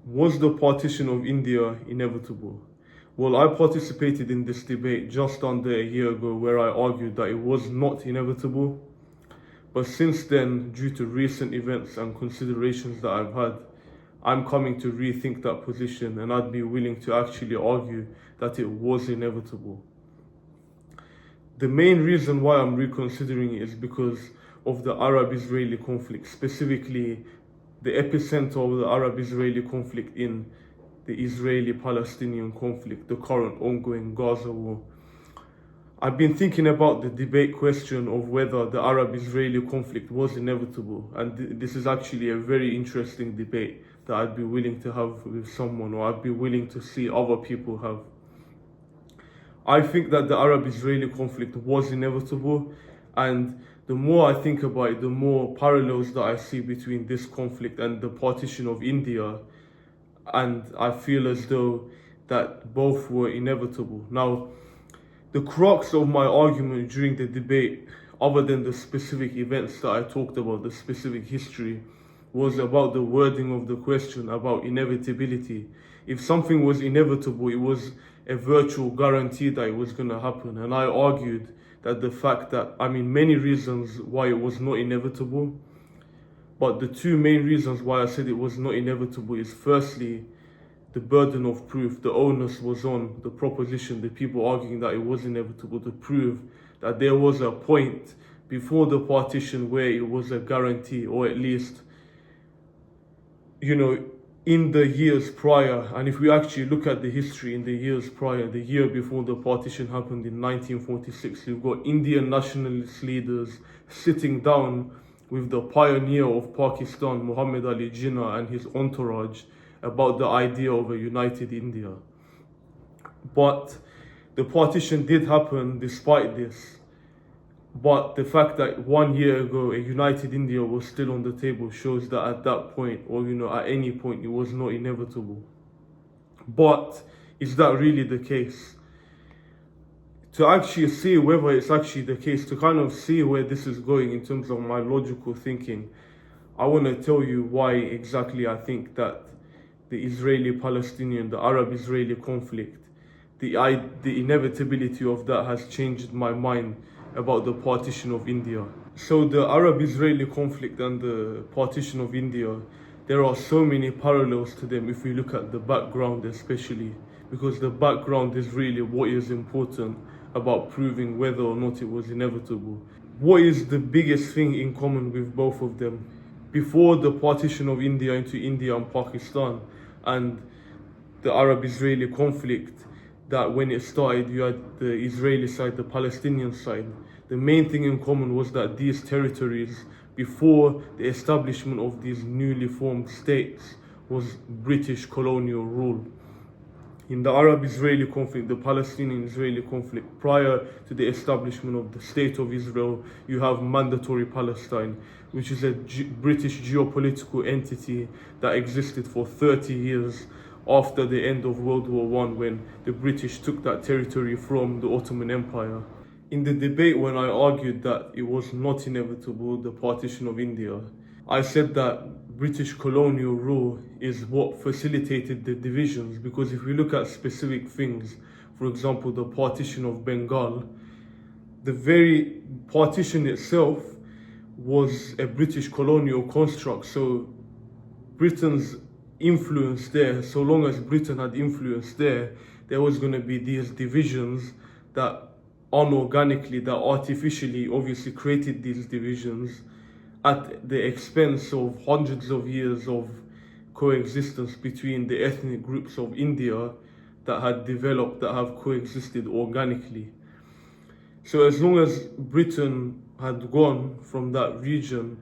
Was the partition of India inevitable? Well, I participated in this debate just under a year ago where I argued that it was not inevitable. But since then, due to recent events and considerations that I've had, I'm coming to rethink that position, and I'd be willing to actually argue that it was inevitable. The main reason why I'm reconsidering it is because of the Arab-Israeli conflict, specifically the epicenter of the Arab-Israeli conflict in the Israeli-Palestinian conflict, the current ongoing Gaza war. I've been thinking about the debate question of whether the Arab-Israeli conflict was inevitable, and this is actually a very interesting debate that I'd be willing to have with someone, or I'd be willing to see other people have. I think that the Arab-Israeli conflict was inevitable, and the more I think about it, the more parallels that I see between this conflict and the partition of India, and I feel as though that both were inevitable. Now, the crux of my argument during the debate, other than the specific events that I talked about, the specific history, was about the wording of the question, about inevitability. If something was inevitable, it was a virtual guarantee that it was going to happen. And I argued that the fact that, many reasons why it was not inevitable, but the two main reasons why I said it was not inevitable is firstly, the burden of proof. The onus was on the proposition, the people arguing that it was inevitable, to prove that there was a point before the partition where it was a guarantee, or at least, in the years prior. And if we actually look at the history in the years prior, the year before the partition happened in 1946, you've got Indian nationalist leaders sitting down with the pioneer of Pakistan, Muhammad Ali Jinnah, and his entourage about the idea of a united India. But the partition did happen despite this. But the fact that 1 year ago a united India was still on the table shows that at that point, or at any point, it was not inevitable. But is that really the case? To actually see whether it's actually the case, to kind of see where this is going in terms of my logical thinking, I want to tell you why exactly I think that the Israeli-Palestinian, the Arab-Israeli conflict, the inevitability of that has changed my mind about the partition of India. So the Arab-Israeli conflict and the partition of India, there are so many parallels to them if we look at the background especially, because the background is really what is important about proving whether or not it was inevitable. What is the biggest thing in common with both of them? Before the partition of India into India and Pakistan and the Arab-Israeli conflict, that when it started, you had the Israeli side, the Palestinian side. The main thing in common was that these territories, before the establishment of these newly formed states, was British colonial rule. In the Arab-Israeli conflict, the Palestinian-Israeli conflict, prior to the establishment of the State of Israel, you have Mandatory Palestine, which is a British geopolitical entity that existed for 30 years after the end of World War I, when the British took that territory from the Ottoman Empire. In the debate, when I argued that it was not inevitable, the partition of India, I said that British colonial rule is what facilitated the divisions, because if we look at specific things, for example, the partition of Bengal, the very partition itself was a British colonial construct. So Britain's influence there, so long as Britain had influence there was going to be these divisions that unorganically, that artificially obviously created these divisions at the expense of hundreds of years of coexistence between the ethnic groups of India that had developed, that have coexisted organically. So as long as Britain had gone from that region,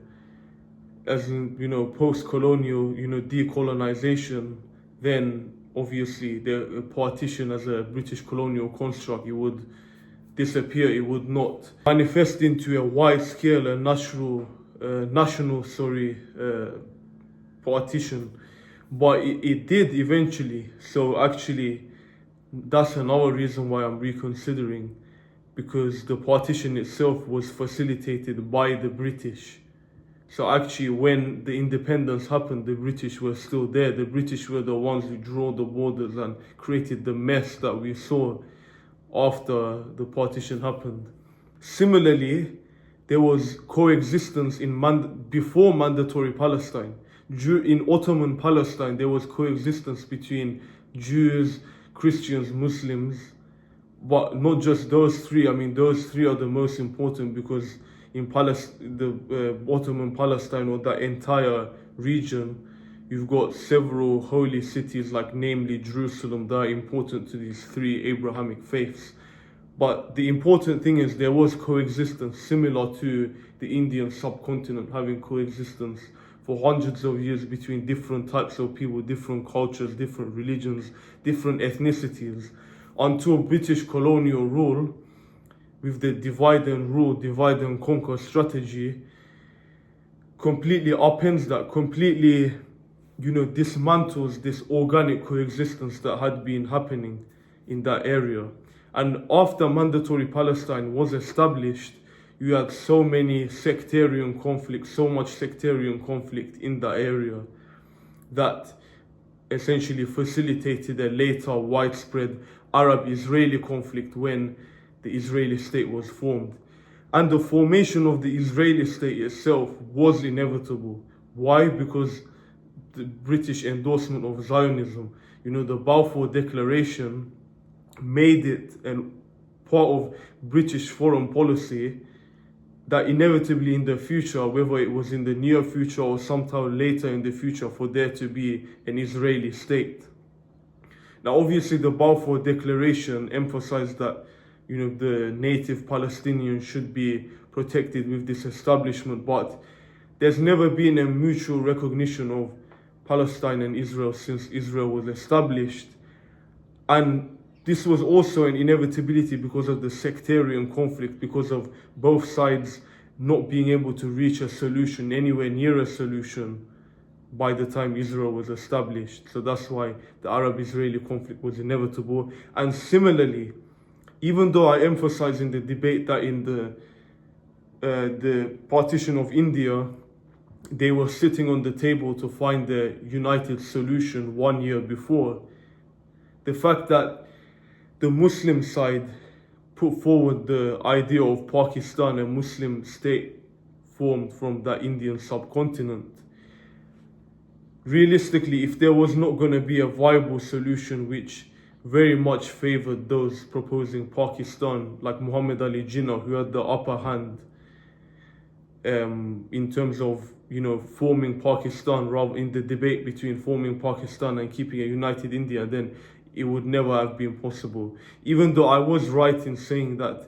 as in, post-colonial, decolonization, then obviously the partition as a British colonial construct, it would disappear. It would not manifest into a wide scale, a national partition, but it did eventually. So actually, that's another reason why I'm reconsidering, because the partition itself was facilitated by the British. So actually, when the independence happened, the British were still there. The British were the ones who drew the borders and created the mess that we saw after the partition happened. Similarly, there was coexistence before mandatory Palestine. In Ottoman Palestine, there was coexistence between Jews, Christians, Muslims, but not just those three. I mean, those three are the most important because in the Ottoman Palestine, or that entire region, you've got several holy cities, like namely Jerusalem, that are important to these three Abrahamic faiths. But the important thing is there was coexistence, similar to the Indian subcontinent having coexistence for hundreds of years between different types of people, different cultures, different religions, different ethnicities, until British colonial rule, with the divide and rule, divide and conquer strategy, completely upends that, completely, dismantles this organic coexistence that had been happening in that area. And after mandatory Palestine was established, you had so many sectarian conflicts, so much sectarian conflict in that area that essentially facilitated a later widespread Arab-Israeli conflict when the Israeli state was formed. And the formation of the Israeli state itself was inevitable. Why? Because the British endorsement of Zionism, the Balfour Declaration, made it a part of British foreign policy that inevitably in the future, whether it was in the near future or sometime later in the future, for there to be an Israeli state. Now, obviously, the Balfour Declaration emphasized that, the native Palestinians should be protected with this establishment, but there's never been a mutual recognition of Palestine and Israel since Israel was established. And this was also an inevitability because of the sectarian conflict, because of both sides not being able to reach a solution, anywhere near a solution, by the time Israel was established. So that's why the Arab-Israeli conflict was inevitable. And similarly, even though I emphasize in the debate that in the partition of India, they were sitting on the table to find a united solution 1 year before, the fact that the Muslim side put forward the idea of Pakistan, a Muslim state formed from that Indian subcontinent. Realistically, if there was not going to be a viable solution which very much favored those proposing Pakistan, like Muhammad Ali Jinnah, who had the upper hand in terms of forming Pakistan, rather in the debate between forming Pakistan and keeping a united India, then it would never have been possible. Even though I was right in saying that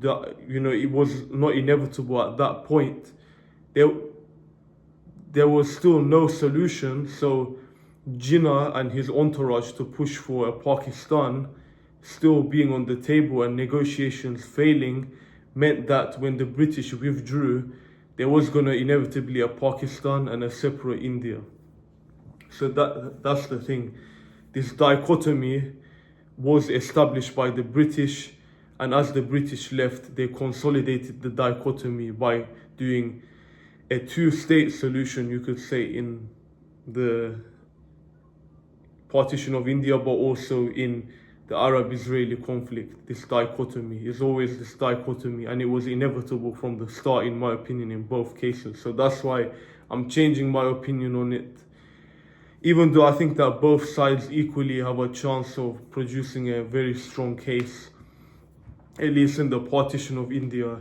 it was not inevitable at that point, there was still no solution. So Jinnah and his entourage to push for a Pakistan still being on the table and negotiations failing meant that when the British withdrew, there was going to inevitably a Pakistan and a separate India. So that's the thing. This dichotomy was established by the British, and as the British left, they consolidated the dichotomy by doing a two-state solution, you could say, in the partition of India, but also in the Arab-Israeli conflict. This dichotomy is always this dichotomy, and it was inevitable from the start, in my opinion, in both cases. So that's why I'm changing my opinion on it. Even though I think that both sides equally have a chance of producing a very strong case, at least in the partition of India.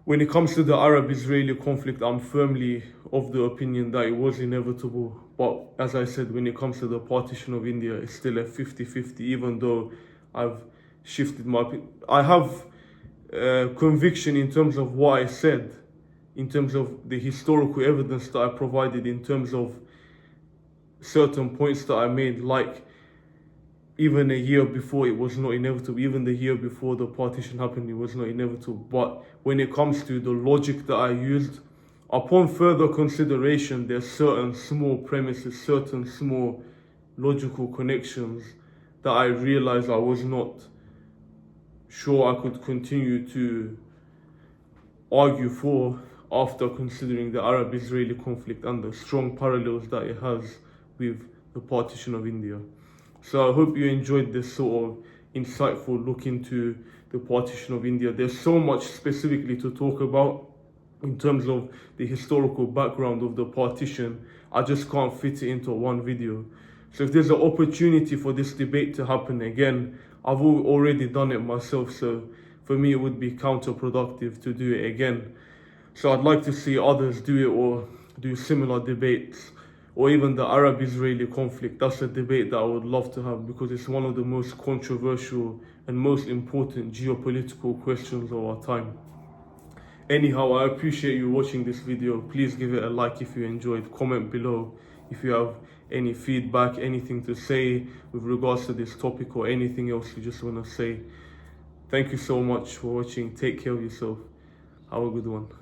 When it comes to the Arab-Israeli conflict, I'm firmly of the opinion that it was inevitable. But as I said, when it comes to the partition of India, it's still a 50-50, even though I've shifted my opinion. I have conviction in terms of what I said, in terms of the historical evidence that I provided, in terms of certain points that I made, like even a year before it was not inevitable, even the year before the partition happened, it was not inevitable. But when it comes to the logic that I used, upon further consideration, there's certain small premises, certain small logical connections that I realized I was not sure I could continue to argue for after considering the Arab-Israeli conflict and the strong parallels that it has with the partition of India. So I hope you enjoyed this sort of insightful look into the partition of India. There's so much specifically to talk about in terms of the historical background of the partition. I just can't fit it into one video. So if there's an opportunity for this debate to happen again, I've already done it myself, so for me it would be counterproductive to do it again. So I'd like to see others do it or do similar debates, or even the Arab-Israeli conflict. That's a debate that I would love to have because it's one of the most controversial and most important geopolitical questions of our time. Anyhow, I appreciate you watching this video. Please give it a like if you enjoyed. Comment below if you have any feedback, anything to say with regards to this topic or anything else you just want to say. Thank you so much for watching. Take care of yourself. Have a good one.